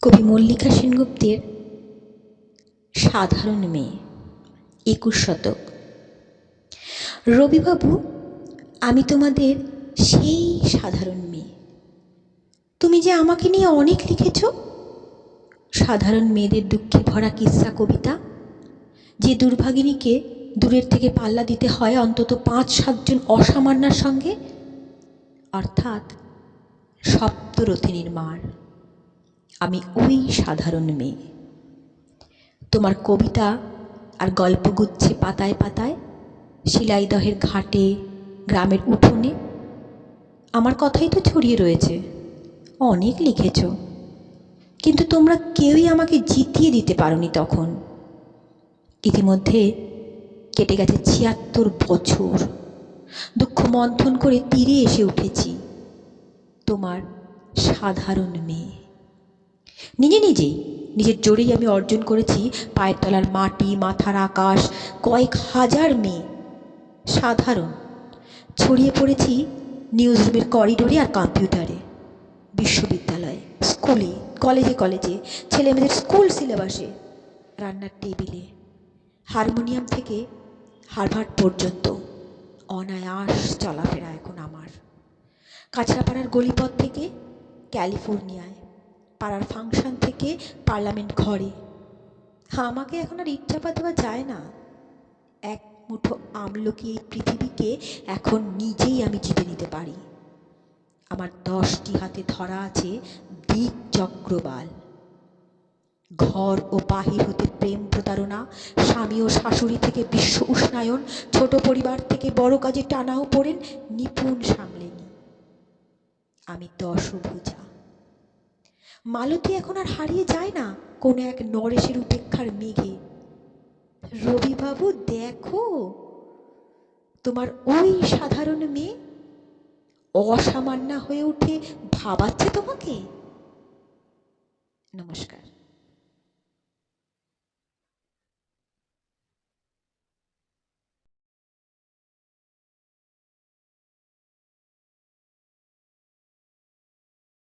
কবি মল্লিকা সেনগুপ্তের সাধারণ মেয়ে, ২১ শতক। রবিবাবু, আমি তোমাদের সেই সাধারণ মেয়ে। তুমি যে আমাকে নিয়ে অনেক লিখেছ, সাধারণ মেয়েদের দুঃখে ভরা কিস্সা কবিতা, যে দুর্ভাগিনীকে দূরের থেকে পাল্লা দিতে হয় অন্তত ৫-৭ জন অসামান্যার সঙ্গে, অর্থাৎ সপ্তরথিনীর মার। আমি ওই সাধারণ মেয়ে। তোমার কবিতা আর গল্পগুচ্ছে পাতায় পাতায়, শিলাইদহের ঘাটে, গ্রামের উঠোনে আমার কথাই তো ছড়িয়ে রয়েছে। অনেক লিখেছ, কিন্তু তোমরা কেউই আমাকে জিতিয়ে দিতে পারোনি তখন। ইতিমধ্যে কেটে গেছে ৭৬ বছর। দুঃখ মন্থন করে তীরে এসে উঠেছি, তোমার সাধারণ মেয়ে। নিজের জোরেই আমি অর্জন করেছি পায়ের তলার মাটি, মাথার আকাশ, কয়েক হাজার মেয়ে সাধারণ। ছড়িয়ে পড়েছি নিউজরুমের করিডোরে আর কম্পিউটারে, বিশ্ববিদ্যালয়ে, স্কুলে, কলেজে, ছেলেমেয়েদের স্কুল সিলেবাসে, রান্নার টেবিলে, হারমোনিয়াম থেকে হার্ভার্ড পর্যন্ত অনায়াস চলাফেরা এখন আমার। কাঁচরাপাড়ার গলিপথ থেকে ক্যালিফোর্নিয়ায়, পাড়ার ফাংশন থেকে পার্লামেন্ট ঘরে। আমাকে এখন আর ইচ্ছা দেওয়া যায় না। এক মুঠো আমলকি এই পৃথিবীকে এখন নিজেই আমি জিতে নিতে পারি। আমার 10টি হাতে ধরা আছে দিক চক্রবাল। ঘর ও বাহির হতে প্রেম প্রতারণা, স্বামী ও শাশুড়ি থেকে বিশ্ব উষ্ণায়ন, ছোট পরিবার থেকে বড় কাজে টানাও পড়েন নিপুণ সামলে নি। আমি 10 ভুজা। মালতী এখন আর হারিয়ে যায় না কোনো এক নরেশের উপেক্ষার মেঘে। রবিবাবু, দেখো, তোমার ওই সাধারণ মেয়ে অসামান্য হয়ে উঠে ভাবাচ্ছে তোমাকে। নমস্কার।